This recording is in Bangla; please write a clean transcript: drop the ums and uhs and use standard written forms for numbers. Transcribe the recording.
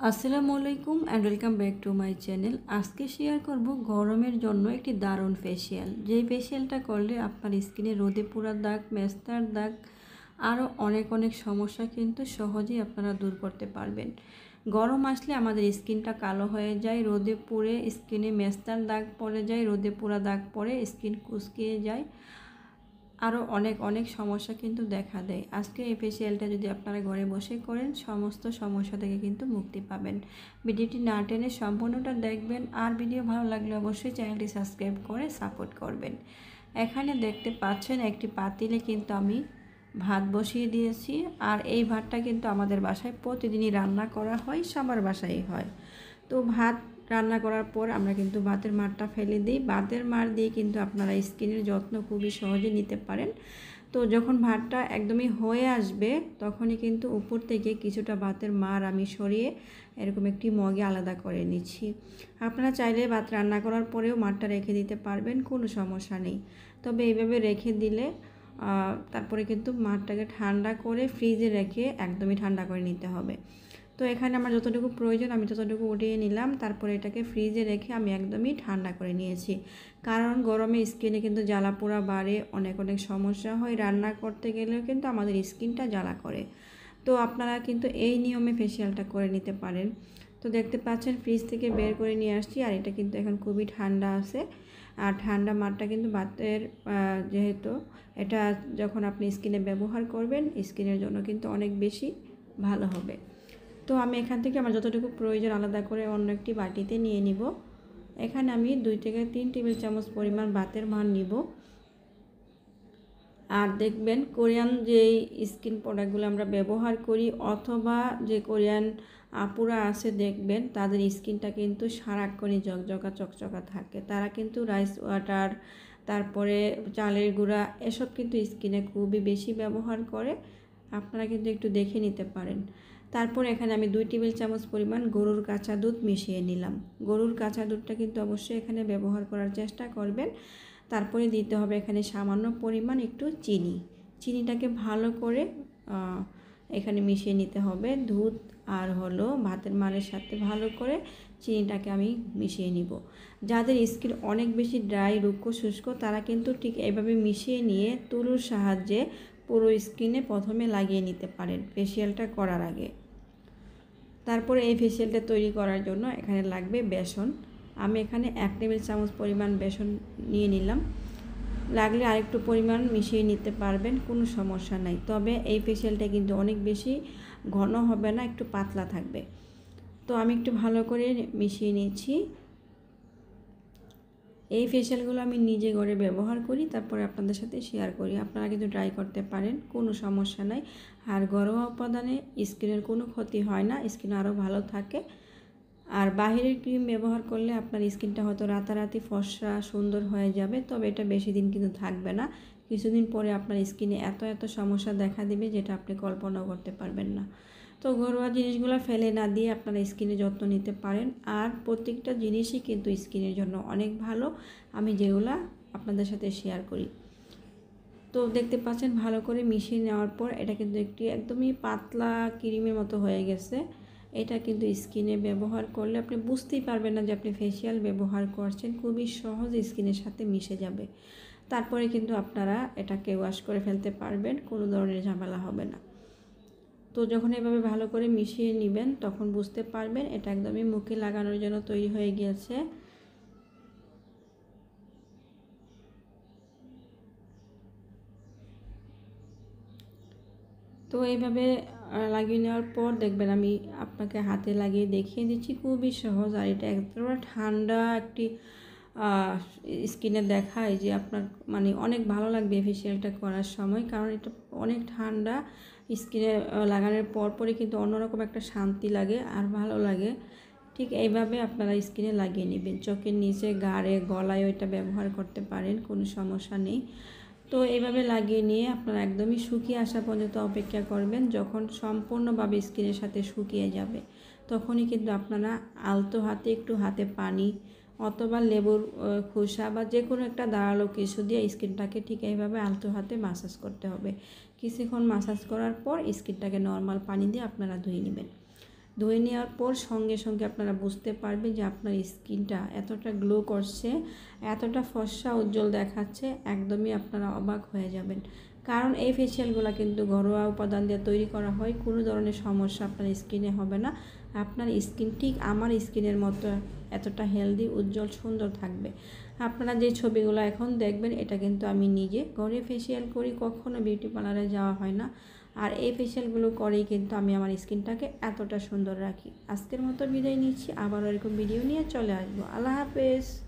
আসসালামু আলাইকুম and welcome back to my channel. আজকে শেয়ার করব গরমের জন্য একটি দারুণ ফেসিয়াল। যেই ফেসিয়ালটা করলে আপনার স্কিনে রোদে পুরা দাগ, মেস্তার দাগ, আরও অনেক সমস্যা কিন্তু সহজেই আপনারা দূর করতে পারবেন। গরম আসলে আমাদের স্কিনটা কালো হয়ে যায়, রোদে পুড়ে স্কিনে মেস্তার দাগ পড়ে যায়, রোদে পুরা দাগ পড়ে স্কিন কুচকিয়ে যায়, আরও অনেক সমস্যা কিন্তু দেখা দেয়। আজকে এই ফেসিয়ালটা যদি আপনারা ঘরে বসে করেন, সমস্ত সমস্যা থেকে কিন্তু মুক্তি পাবেন। ভিডিওটি না টেনে সম্পূর্ণটা দেখবেন, আর ভিডিও ভালো লাগলে অবশ্যই চ্যানেলটি সাবস্ক্রাইব করে সাপোর্ট করবেন। এখানে দেখতে পাচ্ছেন একটি পাতিলে কিন্তু আমি ভাত বসিয়ে দিয়েছি, আর এই ভাতটা কিন্তু আমাদের বাসায় প্রতিদিনই রান্না করা হয়, সবার বাসায় হয়। তো ভাত রান্না করার পর আমরা কিন্তু ভাতের মারটা ফেলে দিই। ভাতের মার দিয়ে কিন্তু আপনারা স্কিনের যত্ন খুবই সহজে নিতে পারেন। তো যখন ভাতটা একদমই হয়ে আসবে, তখনই কিন্তু উপর থেকে কিছুটা ভাতের মার আমি সরিয়ে এরকম একটি মগে আলাদা করে নিচ্ছি। আপনারা চাইলে ভাত রান্না করার পরেও মারটা রেখে দিতে পারবেন, কোনো সমস্যা নেই। তবে এইভাবে রেখে দিলে তারপরে কিন্তু মারটাকে ঠান্ডা করে ফ্রিজে রেখে একদমই ঠান্ডা করে নিতে হবে। তো এখানে আমার যতটুকু প্রয়োজন আমি ততটুকু উঠিয়ে নিলাম, তারপরে এটাকে ফ্রিজে রেখে আমি একদমই ঠান্ডা করে নিয়েছি। কারণ গরমে স্কিনে কিন্তু জ্বালা পোড়া বাড়ে, অনেক সমস্যা হয়, রান্না করতে গেলেও কিন্তু আমাদের স্কিনটা জ্বালা করে। তো আপনারা কিন্তু এই নিয়মে ফেসিয়ালটা করে নিতে পারেন। তো দেখতে পাচ্ছেন ফ্রিজ থেকে বের করে নিয়ে আসছি, আর এটা কিন্তু এখন খুবই ঠান্ডা আছে। আর ঠান্ডা মারটা কিন্তু ভাতের যেহেতু এটা যখন আপনি স্কিনে ব্যবহার করবেন, স্কিনের জন্য কিন্তু অনেক বেশি ভালো হবে। তো আমি এখান থেকে আমার যতটুকু প্রয়োজন আলাদা করে অন্য একটি বাটিতে নিয়ে নিব। এখানে আমি 2 থেকে 3 টেবিল চামচ পরিমাণ ভাতের মার নিব। আর দেখবেন কোরিয়ান যেই স্কিন প্রোডাক্টগুলো আমরা ব্যবহার করি, অথবা যে কোরিয়ান আপুরা আছে দেখবেন তাদের স্কিনটা কিন্তু সারাক্ষণই ঝকঝকা চকচকা থাকে। তারা কিন্তু রাইস ওয়াটার, তারপরে চালের গুঁড়া, এসব কিন্তু স্কিনে খুবই বেশি ব্যবহার করে। আপনারা কিন্তু একটু দেখে নিতে পারেন। তারপর এখানে আমি 2 টেবিল চামচ পরিমাণ গরুর কাঁচা দুধ মিশিয়ে নিলাম। গরুর কাঁচা দুধটা কিন্তু অবশ্যই এখানে ব্যবহার করার চেষ্টা করবেন। তারপরে দিতে হবে এখানে সামান্য পরিমাণ একটু চিনি। চিনিটাকে ভালো করে এখানে মিশিয়ে নিতে হবে। দুধ আর হলো ভাতের মারের সাথে ভালো করে চিনিটাকে আমি মিশিয়ে নিব। যাদের স্কিন অনেক বেশি ড্রাই, রুক্ষ, শুষ্ক, তারা কিন্তু ঠিক এইভাবে মিশিয়ে নিয়ে তুলোর সাহায্যে পুরো স্কিনে প্রথমে লাগিয়ে নিতে পারেন ফেসিয়ালটা করার আগে। তারপরে এই ফেসিয়ালটা তৈরি করার জন্য এখানে লাগবে বেসন। আমি এখানে 1 টেবিল চামচ পরিমাণ বেসন নিয়ে নিলাম। লাগলে আরেকটু পরিমাণ মিশিয়ে নিতে পারবেন, কোনো সমস্যা নাই। তবে এই ফেসিয়ালটা কিন্তু অনেক বেশি ঘন হবে না, একটু পাতলা থাকবে। তো আমি একটু ভালো করে মিশিয়ে নিচ্ছি। এই ফেসিয়ালগুলো আমি নিজে ঘরে ব্যবহার করি, তারপরে আপনাদের সাথে শেয়ার করি। আপনারা কিন্তু ট্রাই করতে পারেন, কোনো সমস্যা নাই। আর ঘরোয়া উপাদানে স্কিনের কোনো ক্ষতি হয় না, স্কিন আরও ভালো থাকে। আর বাহিরের ক্রিম ব্যবহার করলে আপনার স্কিনটা হয়তো রাতারাতি ফর্সা সুন্দর হয়ে যাবে, তবে এটা বেশি দিন কিন্তু থাকবে না। কিছুদিন পরে আপনার স্কিনে এত সমস্যা দেখা দেবে যেটা আপনি কল্পনাও করতে পারবেন না। তো ঘরোয়া জিনিসগুলো ফেলে না দিয়ে আপনারা স্কিনের যত্ন নিতে পারেন। আর প্রত্যেকটা জিনিসই কিন্তু স্কিনের জন্য অনেক ভালো, আমি যেগুলো আপনাদের সাথে শেয়ার করি। তো দেখতে পাচ্ছেন ভালো করে মিশিয়ে নেওয়ার পর এটা কিন্তু একদমই পাতলা ক্রিমের মতো হয়ে গেছে। এটা কিন্তু স্কিনে ব্যবহার করলে আপনি বুঝতেই পারবেন না যে আপনি ফেসিয়াল ব্যবহার করছেন, খুবই সহজ স্কিনের সাথে মিশে যাবে। তারপরে কিন্তু আপনারা এটাকে ওয়াশ করে ফেলতে পারবেন, কোনো ধরনের ঝামেলা হবে না। তো যখন এভাবে ভালো করে মিশিয়ে নেবেন তখন বুঝতে পারবেন এটা একদমই মুখে লাগানোর জন্য তৈরি হয়ে গিয়েছে। তো এইভাবে লাগিয়ে নেওয়ার পর দেখবেন আমি আপনাকে হাতে লাগিয়ে দেখিয়ে দিচ্ছি, খুবই সহজ। আর এটা একেবারে ঠান্ডা একটি স্কিনে দেখায় যে আপনার মানে অনেক ভালো লাগবে ফেসিয়ালটা করার সময়, কারণ এটা অনেক ঠান্ডা। স্কিনে লাগানোর পরই কিন্তু অন্যরকম একটা শান্তি লাগে আর ভালো লাগে। ঠিক এইভাবে আপনারা স্কিনে লাগিয়ে নেবেন, চোখের নিচে, গাড়ে, গলায় এটা ব্যবহার করতে পারেন, কোনো সমস্যা নেই। তো এইভাবে লাগিয়ে নিয়ে আপনারা একদমই শুকিয়ে আসা পর্যন্ত অপেক্ষা করবেন। যখন সম্পূর্ণভাবে স্কিনের সাথে শুকিয়ে যাবে তখনই কিন্তু আপনারা আলতো হাতে একটু হাতে পানি অথবা লেবুর খোসা বা যে কোনো একটা ধারালো কিছু দিয়ে স্কিনটাকে ঠিক এইভাবে আলতো হাতে মাসাজ করতে হবে। কিছুক্ষণ মাসাজ করার পর স্কিনটাকে নর্মাল পানি দিয়ে আপনারা ধুয়ে নেবেন। ধুয়ে নেওয়ার পর সঙ্গে সঙ্গে আপনারা বুঝতে পারবেন যে আপনার স্কিনটা এতটা গ্লো করছে, এতটা ফর্সা উজ্জ্বল দেখাচ্ছে, একদমই আপনারা অবাক হয়ে যাবেন। কারণ এই ফেসিয়ালগুলো কিন্তু ঘরোয়া উপাদান দিয়ে তৈরি করা হয়, কোনো ধরনের সমস্যা আপনার স্কিনে হবে না। আপনার স্কিন ঠিক আমার স্কিনের মতো এতটা হেলদি, উজ্জ্বল, সুন্দর থাকবে। আপনারা যে ছবিগুলো এখন দেখবেন এটা কিন্তু আমি নিজে ঘরে ফেসিয়াল করি, কখনো বিউটি পার্লারে যাওয়া হয় না। আর এই ফেসিয়ালগুলো করেই কিন্তু আমি আমার স্কিনটাকে এতটা সুন্দর রাখি। আজকের মতো বিদায় নিচ্ছি, আবার এরকম ভিডিও নিয়ে চলে আসবো। আল্লাহ হাফেজ।